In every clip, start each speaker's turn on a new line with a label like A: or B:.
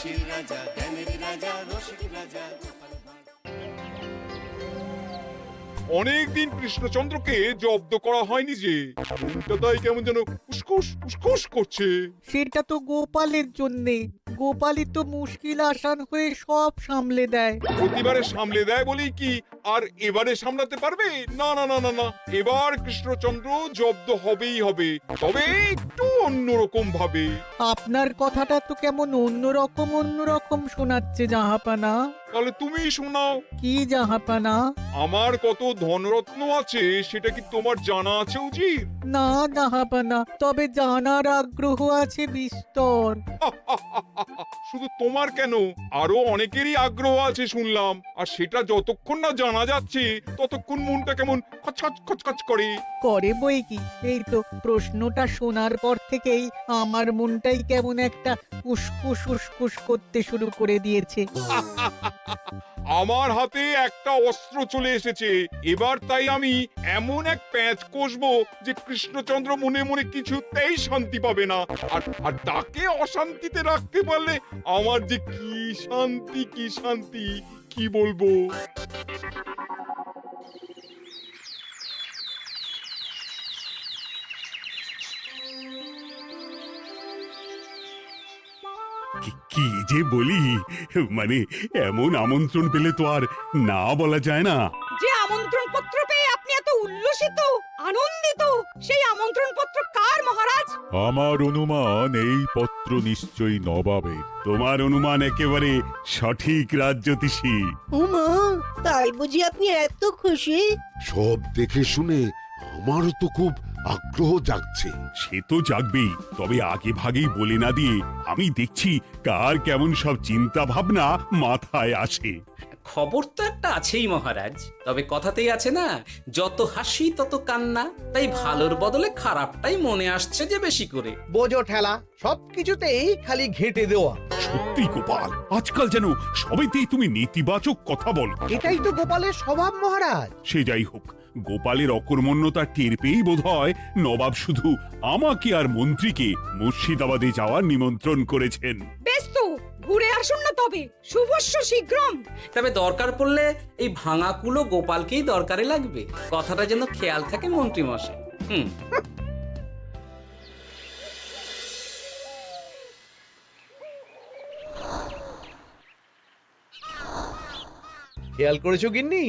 A: হাসির রাজা, জ্ঞানের রাজা, রসিক রাজা।
B: অনেকদিন কৃষ্ণচন্দ্রকে জব্দ করা হয়নি যে, মনটা তাই কেমন যেন উস্কুস উস্কুস করছে।
C: সেটা তো গোপালের জন্যে। গোপালই তো মুশকিল আসান হয়ে সব সামলে দেয়।
B: প্রতিবারে সামলে দেয় বলেই কি আর এবারে সামলাতে পারবে? না না না না না, এবার কৃষ্ণচন্দ্র জব্দ হবেই হবে, তবে একটু অন্যরকম ভাবে।
C: আপনার কথাটা তো কেমন অন্যরকম শোনাচ্ছে জাহাপানা।
B: তাহলে তুমি শোনাও।
C: কি জাহাপানা?
B: আমার কত ধনরত্ন আছে সেটা কি তোমার জানা আছে উজির?
C: না জাহাপানা, তবে জানার আগ্রহ আছে বিস্তর।
B: শুধু তোমার কেন, আরো অনেকেরই আগ্রহ আছে শুনলাম, আর সেটা যতক্ষণ না জানা যাচ্ছে ততক্ষণ মনটা কেমন খচখচ খচখচ করে।
C: করে বই কি, এই তো প্রশ্নটা শোনার পর থেকেই আমার মনটাই কেমন একটা উস্কুস উস্কুস করতে শুরু করে দিয়েছে।
B: আমার হাতে একটা অস্ত্র চলে এসেছে, এবার তাই আমি এমন এক প্যাঁচ কষবো যে কৃষ্ণচন্দ্র মনে মনে কিছুতেই শান্তি পাবে না, আর তাকে অশান্তিতে রাখতে পারলে আমার যে কি শান্তি কি শান্তি, কি বলবো।
D: কি যে বলি, মানে এমন আমন্ত্রণ পেলে তো আর না বলা যায় না।
E: যে আমন্ত্রণ পত্র পেয়ে আপনি এত উল্লসিত আনন্দিত, সেই আমন্ত্রণ পত্র কার মহারাজ?
F: আমার অনুমান এই পত্র নিশ্চয়ই নবাবের।
D: তোমার অনুমান একেবারে সঠিক রাজ্যতীষী।
G: উমা, তাই বুঝি আপনি এত খুশি?
H: সব দেখে শুনে আমারও তো খুব আগ্রহ জাগছে।
D: সে তো জাগবেই, তবে আগে ভাগেই বলে না দিয়ে আমি দেখছি কার কেমন সব চিন্তা ভাবনা মাথায় আসে।
I: খবর তো একটা আছেই মহারাজ, তবে কথাতেই আছে না, যত হাসি তত কান্না, তাই ভালোর বদলে খারাপটাই মনে আসছে যে বেশি করে।
J: বোঝো ঠেলা, সবকিছুতেই খালি ঘেঁটে দেওয়া।
D: সত্যি গোপাল, আজকাল যেন সবেতেই তুমি নেতিবাচক কথা বলো।
J: এটাই তো গোপালের স্বভাব মহারাজ।
D: সে যাই হোক, গোপালের অকর্মণ্যতা টের পেয়েই বোধ হয় নবাব শুধু আমাকে আর মন্ত্রীকে মুর্শিদাবাদে যাওয়ার নিমন্ত্রণ করেছেন।
E: বেশ তো, ঘুরে আসুন না তবে, শুভস্য শীঘ্রম।
I: তবে দরকার পড়লে এই ভাঙা কুলো গোপালকেই দরকারে লাগবে, কথাটা যেন খেয়াল থাকে মন্ত্রী মশাই।
J: খেয়াল করেছো গিন্নি,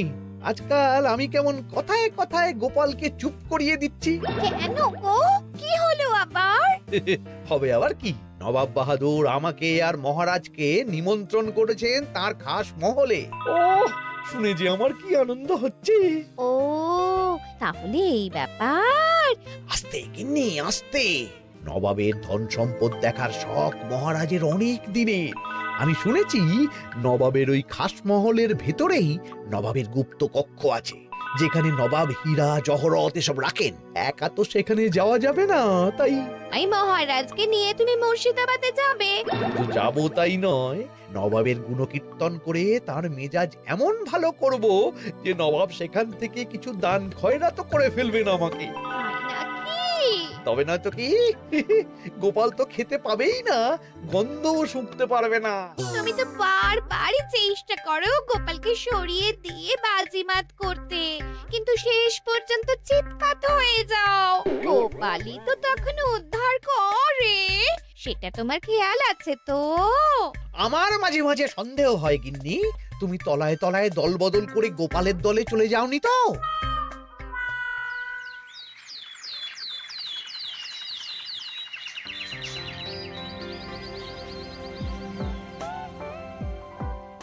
J: আজকাল আমি কেমন কথায় কথায় গোপালকে চুপ করিয়ে দিচ্ছি।
K: কেন গো, কি হলো আবার?
J: হবে আবার কি, নবাব বাহাদুর আমাকে আর মহারাজকে নিমন্ত্রণ করেছেন তার খাস মহলে। ও শুনে যে আমার কি আনন্দ হচ্ছে।
K: ও তাহলে এই ব্যাপার।
J: আস্তে গিন্নি আস্তে, নবাবের ধন সম্পদ দেখার শখ মহারাজের অনেক দিনের। আমি শুনেছি নবাবের ওই খাস মহলের ভেতরেই নবাবের গুপ্ত কক্ষ আছে, যেখানে নবাব হীরা জহরত এসব রাখেন। একা তো সেখানে যাওয়া যাবে না, তাই
K: এই মহারাজকে নিয়ে তুমি মুর্শিদাবাদে যাবে?
J: যাবো তাই নয়, নবাবের গুণকীর্তন করে তার মেজাজ এমন ভালো করব যে নবাব সেখান থেকে কিছু দান খয়রাত করে ফেলবেন আমাকে।
K: তাই নাকি?
J: তবে না তো কি, গোপাল তো খেতে পাবেই না, গন্ধও শুঁকতে পারবে না।
K: তুমি তো বারবারই চেষ্টা করো গোপালকে সরিয়ে দিয়ে বাজিমাত করতে, কিন্তু শেষ পর্যন্ত চিৎকার হয়ে যাও। গোপালই তো তখন উদ্ধার করে, সেটা তোমার খেয়াল আছে তো?
J: আমার মাঝে মাঝে সন্দেহ হয় গিন্নি, তুমি তলায় তলায় দল বদল করে গোপালের দলে চলে যাওনি তো?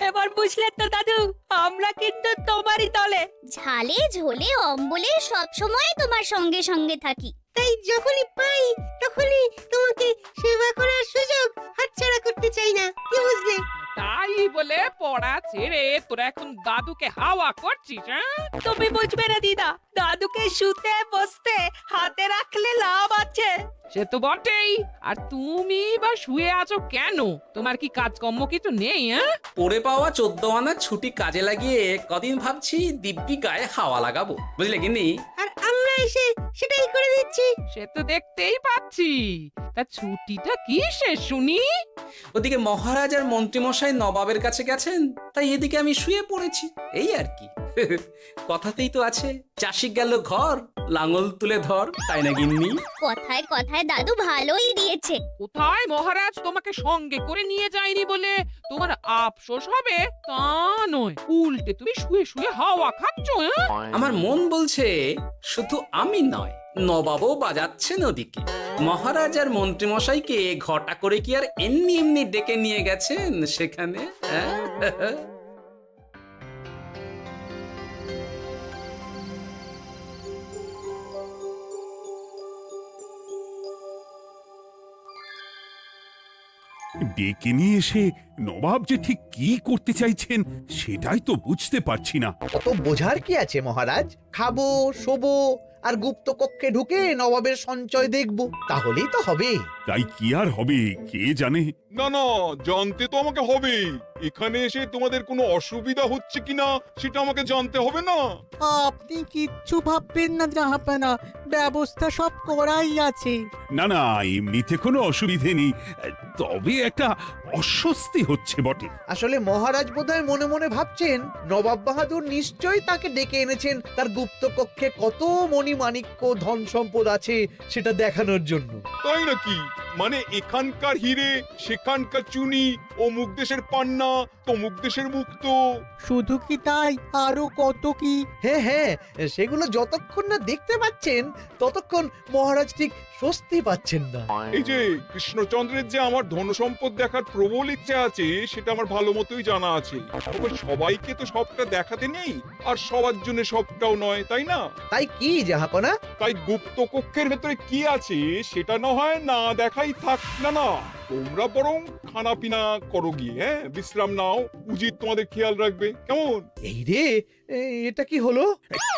E: এবার বুঝলে তো দাদু, আমরা কিন্তু তোমারই দলে।
K: ঝালে ঝোলে অম্বলে সব সময় তোমার সঙ্গে সঙ্গে থাকি।
G: তাই যখনই পাই তখনই তোমাকে সেবা করার সুযোগ হাতছাড়া করতে চাই না, কি বুঝলে?
E: তাই বলে পড়া ছেড়ে তোরা এখন দাদুকে হাওয়া করছিস? তুমি বুঝবে না দিদা, দাদুকে শুতে বসতে হাতে রাখলে লাভ আছে। সে তো বটেই, আর তুমি বা শুয়ে আছো কেন? তোমার কি কাজকর্ম কিছু নেই?
I: পড়ে পাওয়া 14 আনার ছুটি কাজে লাগিয়ে কদিন ভাবছি দিব্যি গায়ে হাওয়া লাগাবো, বুঝলে গিন্নি?
G: আর আমরা এসে সেটাই করে দিচ্ছি।
E: সে তো দেখতেই পাচ্ছি, তা ছুটিটা কি শেষ শুনি?
I: ওদিকে মহারাজ আর মন্ত্রীমশাই নবাবের কাছে গেছেন, তাই এদিকে আমি শুয়ে পড়েছি, এই আর কি। কথাতেই তো আছে, চাষি গেল ঘর, লাঙল তুলে ধর, তাই না গিন্নি?
K: কথায় কথায় দাদু ভালোই দিয়েছে।
E: কোথায় মহারাজ তোমাকে সঙ্গে করে নিয়ে যায়নি বলে তোমার আফসোস হবে তা নয়, উল্টে তুমি শুয়ে শুয়ে হাওয়া খাচ্ছ।
I: আমার মন বলছে শুধু আমি নয়, নবাবও বাজাচ্ছেন ওদিকে। মহারাজ আর মন্ত্রীমশাইকে ঘটা করে কি আর এমনি এমনি ডেকে নিয়ে গেছেন সেখানে? হ্যাঁ?
D: ডেকে নিয়ে এসে নবাব যে ঠিক কি করতে চাইছেন সেটাই তো বুঝতে পারছি না।
J: অত বোঝার কি আছে মহারাজ? খাবো, শোবো আর গুপ্ত কক্ষে ঢুকে নবাবের সঞ্চয় দেখব, তাহলেই তো হবে।
D: তাই কি আর হবে কে জানে।
B: না না, জানতে তো আমাকে হবে। এখানে এসে তোমাদের কোনো অসুবিধা হচ্ছে কিনা সেটা আমাকে জানতে হবে না?
C: আপনি কিচ্ছু ভাববেন না জাহাপানা, ব্যবস্থা সব করাই আছে।
D: না না, এমনিতে কোনো অসুবিধে নেই, তবে একটা অস্বস্তি হচ্ছে বটে।
J: আসলে মহারাজ বোধহয় মনে মনে ভাবছেন নবাব বাহাদুর নিশ্চয়ই তাকে ডেকে এনেছেন তার গুপ্ত কক্ষে কত মণিমাণিক্য ধন সম্পদ আছে সেটা দেখানোর জন্য।
B: তাই নাকি? মানে এখানকার হিরে, সেখানকার চুনি, অমুক দেশের পান্না, তমুক দেশের মুক্ত।
C: শুধু কি তাই, আরো কত কি।
J: হ্যাঁ হ্যাঁ, সেগুলো যতক্ষণ না দেখতে পাচ্ছেন ততক্ষণ মহারাজ ঠিক স্বস্তি পাচ্ছেন না।
B: এই যে কৃষ্ণচন্দ্রের যে আমার ধন সম্পদ দেখার প্রবল ইচ্ছা আছে সেটা আমার ভালো মতোই জানা আছে। তবে সবাইকে তো সবটা দেখাতে নেই, আর সবার জন্য সবটাও নয়, তাই না?
J: তাই কি জাহাপনা?
B: তাই গুপ্ত কক্ষের ভেতরে কি আছে সেটা না হয় না দেখাই থাক। না না, তোমরা বরং খানা পিনা করো গিয়ে, হ্যাঁ, বিশ্রাম নাও। উচিত তোমাদের খেয়াল রাখবে, কেমন?
J: এই রে, এটা কি হলো?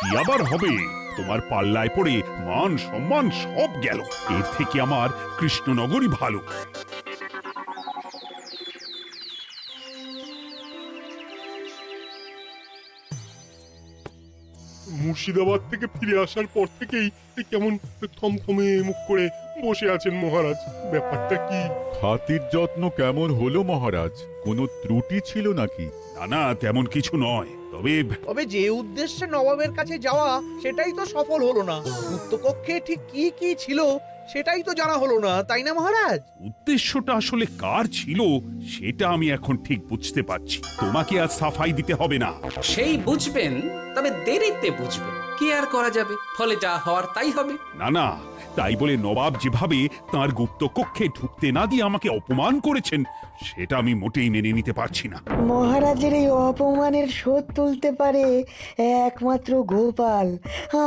D: কি আবার হবে? তোমার পাল্লায় পড়ে মান সম্মান সব গেল। এর থেকে আমার কৃষ্ণনগরই ভালো।
F: মুর্শিদাবাদ থেকে ফিরে আসার পর থেকেই কেমন থমথমে মুখ করে বসে আছেন মহারাজ। ব্যাপারটা কি? খাতির যত্ন কেমন হলো মহারাজ? কোনো ত্রুটি ছিল নাকি?
D: না না, তেমন কিছু নয়। তবে
J: যে উদ্দেশ্যে নবাবের কাছে যাওয়া সেটাই তো সফল হলো না। গুপ্ত কক্ষে ঠিক কি কি ছিল সেটাই তো জানা হলো না, তাই না মহারাজ?
D: উদ্দেশ্যটা আসলে কার ছিল সেটা আমি এখন ঠিক বুঝতে পারছি। তোমাকে আর সাফাই দিতে হবে না।
I: সেই বুঝবেন, তবে দেরিতে বুঝবেন। কি আর করা যাবে, ফলে যা হওয়ার তাই হবে।
D: না না, তাই বলে নবাব যেভাবে তার গুপ্ত কক্ষে ঢুকতে না দিয়ে আমাকে অপমান করেছেন সেটা আমি মোটেই মেনে নিতে পারছি না।
G: মহারাজের এই অপমানের শোধ তুলতে পারে একমাত্র গোপাল,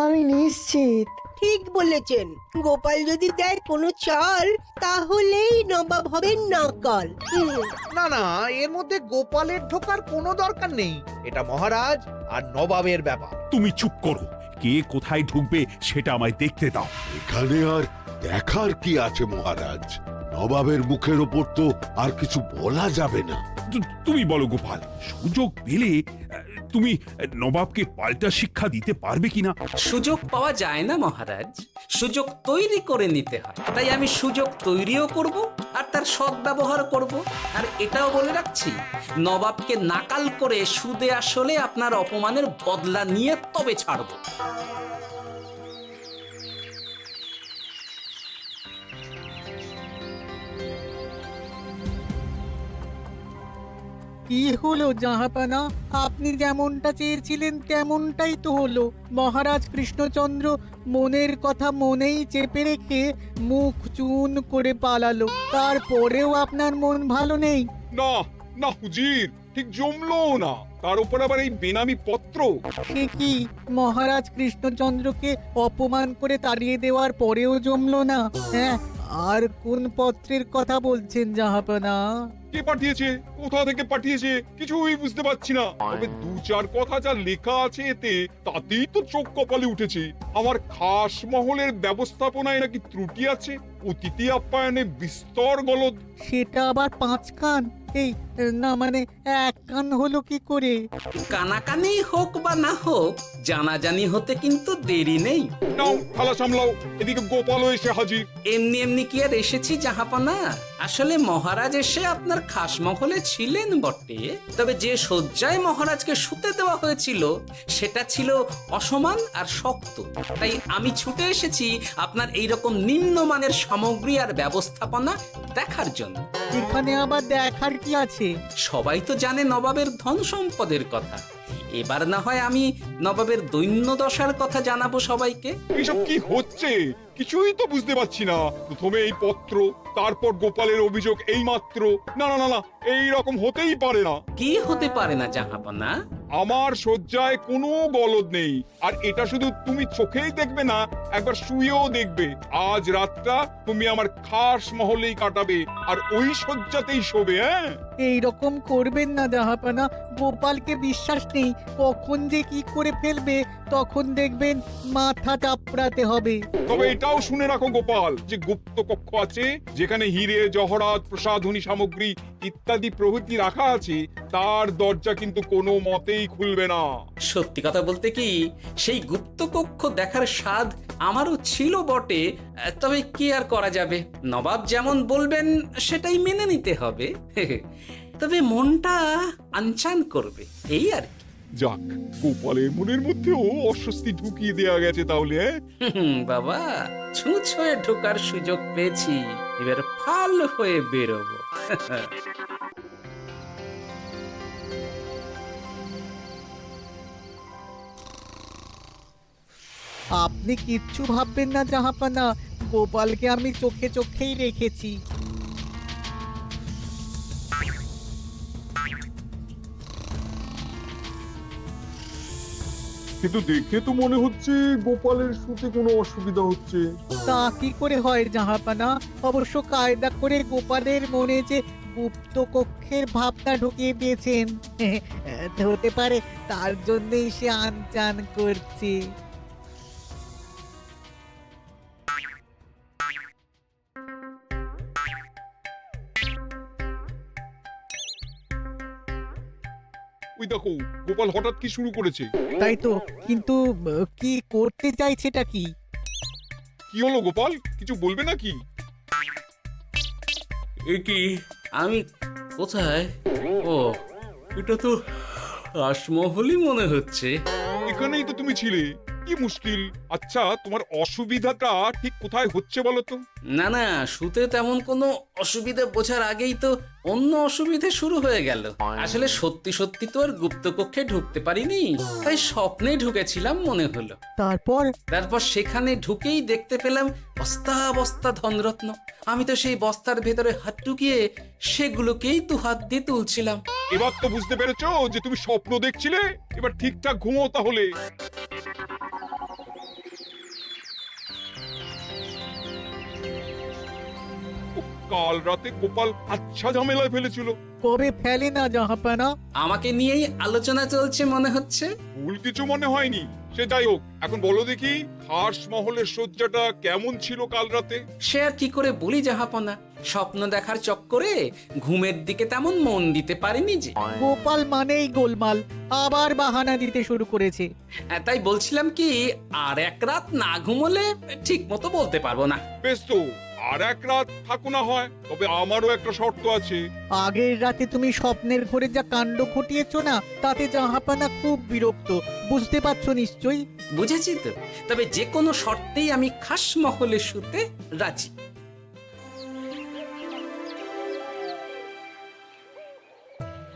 G: আমি নিশ্চিত। ঠিক বলেছেন, গোপাল যদি দেয় কোনো চাল তাহলেই নবাব হবেন নকল।
J: না না, এর মধ্যে গোপালের ঢোকার কোনো দরকার নেই। এটা মহারাজ আর নবাবের ব্যাপার।
D: তুমি চুপ করো। কে কোথায় ঢুকবে সেটা আমায় দেখতে দাও।
H: এখানে আর দেখার কি আছে মহারাজ? নবাবের মুখের ওপর তো আর কিছু বলা যাবে না।
D: তুমি বলো গোপাল, সুযোগ পেলে তুমি নবাবকে পাল্টা শিক্ষা দিতে পারবে কিনা?
I: সুযোগ পাওয়া যায় না মহারাজ, সুযোগ তৈরি করে নিতে হয়। তাই আমি সুযোগ তৈরিও করব আর তার সদ্ব্যবহার করব। আর এটাও বলে রাখছি, নবাবকে নাকাল করে সুদে আসলে আপনার অপমানের বদলা নিয়ে তবে ছাড়ব।
C: কি হলো জাহাপানা? আপনি যেমনটা চেয়েছিলেন তেমনটাই তো হলো। মহারাজ কৃষ্ণচন্দ্র মনের কথা মনেই চেপে রেখে মুখ চুন করে পালালো, তারপরেও আপনার মন ভালো নেই?
B: না না হুজির, ঠিক জমলো না। তার উপর আবার এই বেনামি পত্র।
C: সে কি, মহারাজ কৃষ্ণচন্দ্রকে অপমান করে তাড়িয়ে দেওয়ার পরেও জমলো না? হ্যাঁ, আর কোন পত্রের কথা বলছেন জাহাপানা?
B: কে পাঠিয়েছে, কোথা থেকে পাঠিয়েছে কিছুই বুঝতে পারছি না। তবে দু চার কথা যা লেখা আছে এতে, তাতেই তো চোখ কপালে উঠেছে। আমার খাস মহলের ব্যবস্থাপনায় নাকি ত্রুটি আছে, অতিথি আপ্যায়নে বিস্তর গলদ।
C: সেটা আবার 5 কান? এই না, মানে 1 কান হলো কি করে?
I: কানাকানি হোক বা না হোক, জানাজানি হতে কিন্তু দেরি নেই।
B: নাও থালা সামলাও, এদিকে গোপালও এসে হাজির।
I: এমনি এমনি কি আর এসেছি জাহাপনা? আসলে মহারাজ এসে আপনার খাসমহলে ছিলেন বটে, তবে যে শয্যায় মহারাজকে শুতে দেওয়া হয়েছিল সেটা ছিল অসমান আর শক্ত। তাই আমি ছুটে এসেছি আপনার এইরকম নিম্নমানের সামগ্রী আর ব্যবস্থাপনা দেখার জন্য।
C: এখানে আবার দেখার কি আছে?
I: সবাই তো জানে নবাবের ধন সম্পদের কথা, এবার না হয় আমি নবাবের দৈন্য দশার কথা জানাবো সবাইকে।
B: এসব কি হচ্ছে কিছুই তো বুঝতে পারছি না। প্রথমে এই পত্র, তারপর গোপালের অভিযোগ এই মাত্র। না না না না, এই রকম হতেই পারে না।
I: কি হতে পারে না জাহাপনা?
B: আমার শয্যায় কোনো গলদ নেই, আর এটা শুধু তুমি চোখেই দেখবে না, একবার শুয়েও দেখবে। আজ রাতটা তুমি আমার খাস মহলেই কাটাবে, আর ওই শয্যাতেই শোবে। হ্যাঁ,
C: এই রকম করবেন না জাহাপানা, গোপালকে বিশ্বাস নেই, কখন যে কি করে ফেলবে তখন দেখবেন মাথা চাপড়াতে হবে।
B: তবে এটাও শুনে রাখো গোপাল, যে গুপ্ত কক্ষ আছে যেখানে হিরে জহরাত প্রসাধনী সামগ্রী ইত্যাদি প্রভৃতি রাখা আছে, তার দরজা কিন্তু কোনো মতেই খুলবে না।
I: সত্যি কথা বলতে কি, সেই গুপ্ত কক্ষ দেখার স্বাদ আমারও ছিল বটে, তবে কি আর করা যাবে, নবাব যেমন বলবেন সেটাই মেনে নিতে হবে। তবে মনটা আনচান করবে, এই আর কি।
B: যাক, গোপালের মনের মধ্যেও অস্বস্তি ঢুকিয়ে দেয়া গেছে তাহলে।
I: বাবা, ছুঁচ হয়ে ঢোকার সুযোগ পেয়েছি, এবার ফাল হয়ে বেরোবো।
C: আপনি কিচ্ছু ভাববেন না জাহাপানা, গোপালকে আমি চোখে চোখেই রেখেছি।
B: কিন্তু দেখে তো মনে হচ্ছে গোপালের শুতে কোনো অসুবিধা হচ্ছে।
C: তা কি করে হয় জাহাপানা? অবশ্য কায়দা করে গোপালের মনে যে গুপ্ত কক্ষের ভাবনা ঢুকিয়ে দিয়েছেন, হতে পারে তার জন্যই সে আনচান করছে।
B: ওই দেখো, গোপাল হঠাৎ কি শুরু করেছে।
C: তাই তো, কিন্তু কি করতে চাইছেটা কি?
B: কি হলো গোপাল, কিছু বলবে নাকি?
I: কি আমি কোথায়? ও, এটা তো রাসমহলই মনে হচ্ছে।
B: এখানেই তো তুমি ছিলে, কি মুশকিল। আচ্ছা, তোমার অসুবিধাটা ঠিক কোথায় হচ্ছে বলো তো?
I: না না, শুতে তেমন কোনো অসুবিধা বোঝার আগেই তো অন্য অসুবিধা শুরু হয়ে গেল। আসলে সত্যি সত্যি তো আর গুপ্তকক্ষে ঢুকতে পারিনি, তাই স্বপ্নে ঢুকেছিলাম মনে হলো। তারপর সেখানে ঢুকেই দেখতে পেলাম বস্তা বস্তা ধনরত্ন। আমি তো সেই বস্তার ভেতরে হাত ঢুকিয়ে সেগুলোকেই দু হাত দিয়ে তুলছিলাম।
B: এবার তো বুঝতে পেরেছো যে তুমি স্বপ্ন দেখছিলে। এবার ঠিকঠাক ঘুমো তাহলে। কাল রাতে গোপাল আচ্ছা ঝামেলায় ফেলেছিল।
C: কবে ফেলে না জাহাপানা?
I: আমাকে নিয়েই আলোচনা চলছে মনে হচ্ছে।
B: ভুল কিছু মনে হয়নি, সে যাই হোক। এখন বলো দেখি, খাস মহলের শয্যাটা কেমন ছিল কাল রাতে?
I: সে আর কি করে বলি জাহাপনা, স্বপ্ন দেখার চক্করে ঘুমের দিকে তেমন মন দিতে পারিনি যে।
C: গোপাল মানেই গোলমাল, আবার বাহানা দিতে শুরু করেছে।
I: তাই বলছিলাম কি, আর এক রাত না ঘুমোলে ঠিক মতো বলতে পারবো না।
B: বেশ তো, আর এক রাত থাকো না হয়, তবে আমারও একটা শর্ত আছে।
C: আগের রাতে তুমি স্বপ্নের ঘরে যা কাণ্ড ঘটিয়েছো না, তাতে জাহাপানা খুব বিরক্ত, বুঝতে পারছো নিশ্চয়ই।
I: বুঝেছি তো, তবে যে কোনো শর্তেই আমি খাস মহলে শুতে রাজি।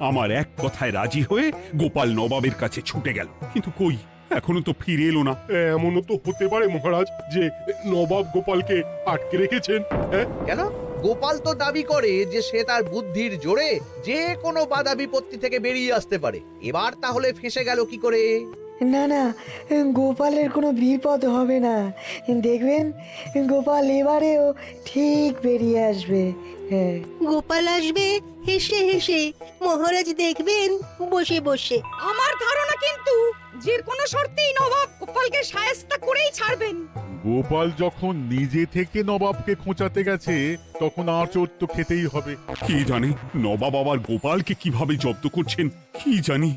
D: আমার এক কথায় রাজি হয়ে গোপাল নবাবের কাছে ছুটে গেল, কিন্তু কই, এখনো তো ফিরে এলো না।
F: এমনও তো হতে পারে মহারাজ যে নবাব গোপালকে আটকে রেখেছেন। হ্যাঁ,
J: কেন? গোপাল তো দাবি করে যে সে তার বুদ্ধির জোরে যে কোনো বাধা বিপত্তি থেকে বেরিয়ে আসতে পারে। এবার তাহলে ফেঁসে গেল কি করে?
G: না না, গোপালের কোনো বিপদ হবে না, দেখবেন গোপাল এবারেও ঠিক বেরিয়ে আসবে। হ্যাঁ,
L: গোপাল আসবে হেসে হেসে, মহারাজ দেখবেন বসে বসে।
E: আমার ধারণা কিন্তু যে কোনো শর্তেই নবাব গোপালকে শায়েস্তা করেই ছাড়বেন।
F: গোপাল যখন নিজে থেকে নবাবকে খোঁচাতে গেছে, তখন আঁচড় তো খেতেই হবে।
D: কি জানে নবাব আবার গোপালকে কিভাবে জব্দ করছেন, কি জানি।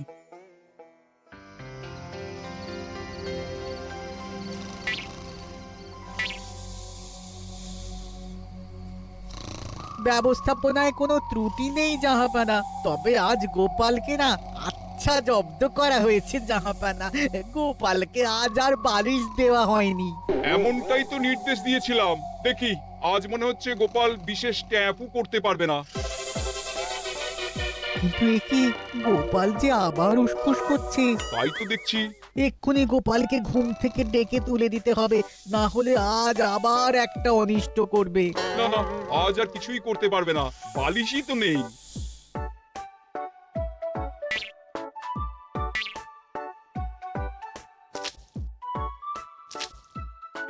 C: ব্যবস্থাপনায় কোনো ত্রুটি নেই জাহাপানা, তবে আজ গোপালকে না আচ্ছা জব্দ করা হয়েছে জাহাপানা। গোপালকে আজ আর বালিশ দেওয়া হয়নি।
B: এমনটাই তো নির্দেশ দিয়েছিলাম। দেখি আজ মনে হচ্ছে গোপাল বিশেষ ট্যাপও করতে পারবে না।
C: কিন্তু এ কি, গোপাল যে আবার উসখুস করছে।
B: তাই তো দেখছি।
C: এক্ষুনি গোপালকে ঘুম থেকে ডেকে তুলে দিতে হবে, না হলে আজ আবার একটা অনিষ্ট করবে।
B: না না, আজ আর কিছুই করতে পারবে না, বালিশই তো নেই।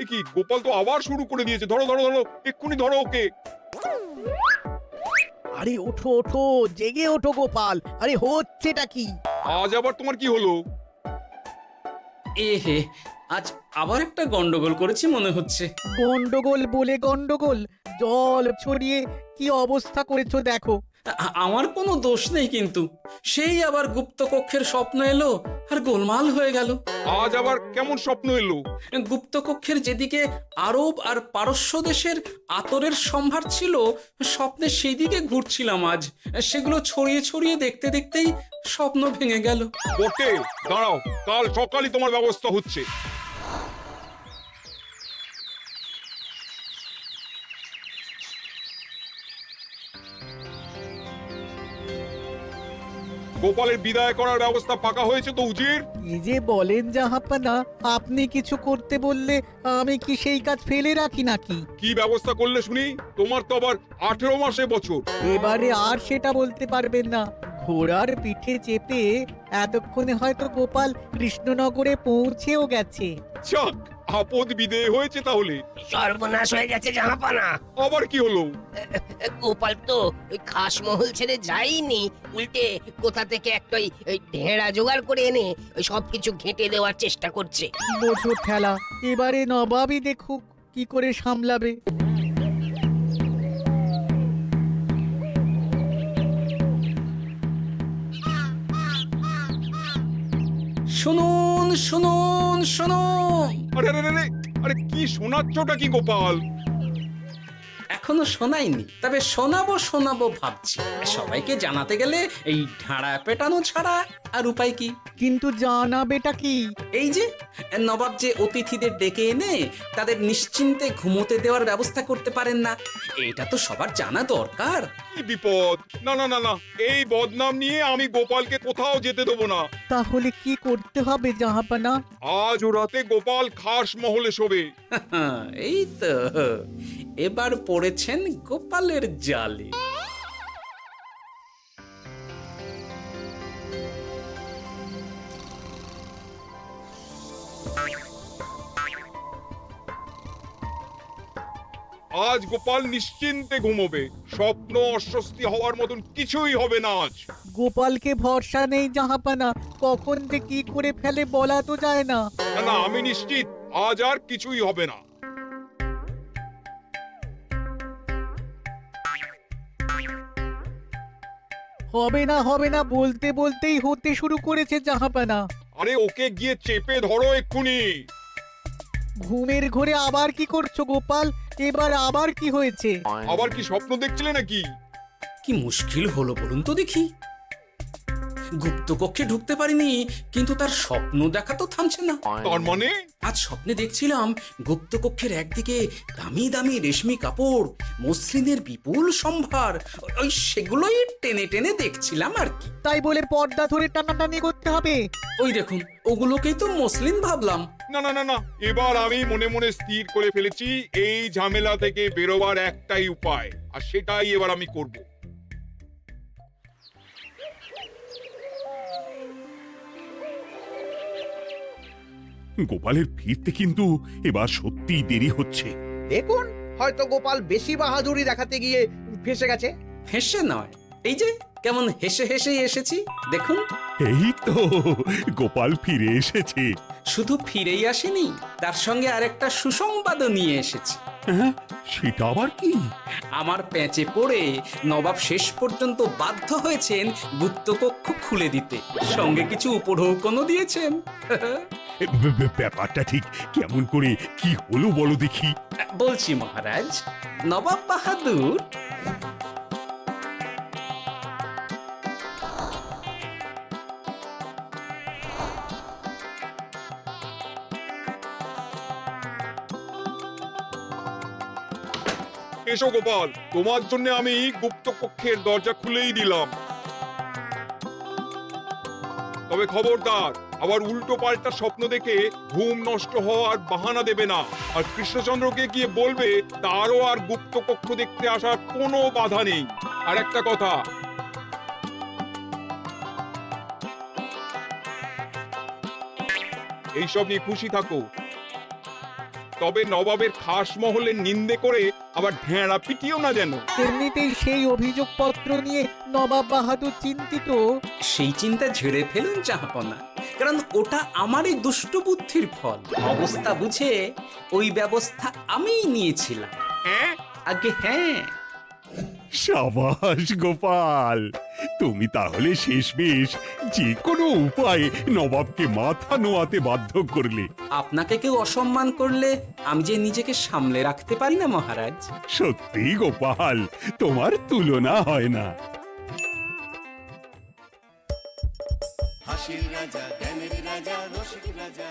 B: এ কি, গোপাল তো আবার শুরু করে দিয়েছে। ধরো ধরো ধরো, এক্ষুনি ধরো ওকে।
C: আরে ওঠো ওঠো, জেগে ওঠো গোপাল। আরে হচ্ছেটা কি?
B: আজ আবার তোমার কি হলো?
I: এ হে, আজ আবার একটা গন্ডগোল করেছি মনে হচ্ছে।
C: গন্ডগোল বলে গন্ডগোল, জল ছড়িয়ে কি অবস্থা করেছো দেখো।
I: আমার কোনো দোষ নেই, কিন্তু সেই আবার গুপ্তকক্ষের স্বপ্ন এলো আর গোলমাল হয়ে গেল।
B: আজ আবার কেমন স্বপ্ন এলো?
I: গুপ্তকক্ষের যেদিকে আরব আর পারস্য দেশের আতরের সম্ভার ছিল, স্বপ্নে সেই দিকে ঘুরছিলাম আজ। সেগুলো ছড়িয়ে ছড়িয়ে দেখতে দেখতেই স্বপ্ন ভেঙে গেল।
B: বটে, দাঁড়াও, কাল সকালই তোমার ব্যবস্থা হচ্ছে। গোপালের বিদায় করার ব্যবস্থা পাকা হয়েছে তো উজির?
C: কি যে বলেন জাহাপানা, আপনি কিছু করতে বললে আমি কি সেই কাজ ফেলে রাখি নাকি?
B: কি ব্যবস্থা করলে শুনি? তোমার তো আবার 18 মাসে বছর।
C: এবারে আর সেটা বলতে পারবেন না। ঘোড়ার পিঠে চেপে এতক্ষণে হয়তো গোপাল কৃষ্ণনগরে পৌঁছেও গেছে।
B: যাক, আপদ বিদেয় হয়েছে তাহলে।
L: সর্বনাশ হয়ে গেছে জাহাপানা।
B: আবার কি হলো?
L: গোপাল তো ওই খাসমহল ছেড়ে যায়নি, উল্টে কোথা থেকে একটা ওই ঢেঁড়া জোগাড় করে এনে ওই সবকিছু ঘেঁটে দেওয়ার চেষ্টা করছে।
C: বোঝো ঠেলা, এবারে নবাবই দেখুক কি করে সামলাবে।
I: শুনুন শুনুন শুনুন।
B: আরে আরে আরে, আরে কি শোনাচ্ছটা কি গোপাল?
I: এখনো শোনাইনি, তবে শোনাবো শোনাবো ভাবছি। সবাইকে জানাতে গেলে এই ঢাড়া পেটানো ছাড়া আর উপায় কি?
C: কিন্তু জানাবেটা কি?
I: এই যে নবাব যে অতিথিদের ডেকে এনে তাদের নিশ্চিন্তে ঘুমোতে দেওয়ার ব্যবস্থা করতে পারেন না, এটা তো সবার জানা দরকার।
B: কি বিপদ! না না না না, এই বদনাম নিয়ে আমি গোপালকে কোথাও যেতে দেবো না।
C: তাহলে কি করতে হবে জাহাপানা?
B: আজ ও রাতে গোপাল খাস মহলে শোবে।
I: এই তো এবার পড়েছেন গোপালের জালে।
B: আজ গোপাল নিশ্চিন্তে ঘুমোবে। স্বপ্ন অস্বস্তি হওয়ার মতন কিছুই হবে না আজ।
C: গোপালকে ভরসা নেই জাহাপানা, কখন যে কি করে ফেলে বলা তো যায় না।
B: না না, আমি নিশ্চিত আজ আর কিছুই হবে না।
C: হবে না বলতে বলতেই হতে শুরু করেছে জাহাপানা।
B: আরে ওকে গিয়ে চেপে ধরো এক্ষুনি।
C: ঘুমের ঘোরে আবার কি করছো গোপাল? এবার আবার কি হয়েছে?
B: আবার কি স্বপ্ন দেখছিলে নাকি?
I: কি মুশকিল হলো বলুন তো দেখি। গুপ্তকক্ষে ঢুকতে পারিনি, কিন্তু তার স্বপ্ন দেখা তো থামছে না।
B: তার মানে?
I: আজ স্বপ্নে দেখছিলাম গুপ্তকক্ষের একদিকে দামি দামি রেশমি কাপড়, মসলিনের বিপুল সম্ভার, ওই সেগুলোই টেনে টেনে দেখছিলাম আর কি।
C: তাই বলে পর্দা ধরে টানাটানি করতে হবে?
I: ওই দেখুন, ওগুলোকেই তো মসলিন ভাবলাম।
B: না না না না, এবার আমি মনে মনে স্থির করে ফেলেছি এই ঝামেলা থেকে বেরোবার একটাই উপায়, আর সেটাই এবার আমি করব।
D: গোপালের ফিরতে কিন্তু এবার সত্যিই দেরি হচ্ছে।
J: দেখুন, হয়তো গোপাল বেশি বাহাদুরি দেখাতে গিয়ে ফেসে গেছে।
I: হেসে নয়, এই যে কেমন হেসে হেসেই এসেছি দেখুন।
D: এই তো গোপাল ফিরে এসেছে।
I: শুধু ফিরেই আসেনি, তার সঙ্গে আরেকটা সুসংবাদও নিয়ে এসেছি।
D: হ্যাঁ, সেটা আবার কি?
I: আমার প্যাঁচে পড়ে নবাব শেষ পর্যন্ত বাধ্য হয়েছেন গুপ্তকক্ষ খুলে দিতে, সঙ্গে কিছু উপঢৌকনও দিয়েছেন।
D: ব্যাপারটা ঠিক কেমন করে কি হলো বলো দেখি।
I: বলছি মহারাজ, নবাব বাহাদুর
B: এসো গোপাল, তোমার জন্য আমি গুপ্ত কক্ষের দরজা খুলেই দিলাম। তবে খবরদার, আবার উল্টো পাল্টা স্বপ্ন দেখে ঘুম নষ্ট হওয়ার বাহানা দেবে না। আর কৃষ্ণচন্দ্রকে গিয়ে বলবে তারও আর গুপ্ত কক্ষ দেখতে আসার কোনো বাধা নেই। আর একটা কথা, এইসব নিয়ে খুশি থাকো, তবে নবাবের খাস মহলের নিন্দে করে আবার ঢেঁড়া পিটিও না যেন।
C: এমনিতেই সেই অভিযোগপত্র নিয়ে নবাব বাহাদুর চিন্তিত।
I: সেই চিন্তা ঝেড়ে ফেলুন জাহাপনা, কারণ ওটা আমারই দুষ্ট বুদ্ধির ফল। অবস্থা বুঝে ওই ব্যবস্থা আমিই নিয়েছিলাম।
B: হ্যাঁ,
I: আগে হ্যাঁ।
D: সাবাস গোপাল, তুমি তাহলে শেষমেশ যে কোনো উপায়ে নবাবকে মাথা নোয়াতে বাধ্য করলে।
I: আপনাকে কেউ অসম্মান করলে আমি যে নিজেকে সামলে রাখতে পারি না মহারাজ।
D: সত্যি গোপাল, তোমার তুলনা হয় না।
A: হাসির রাজা জ্ঞানের রাজা রসিক রাজা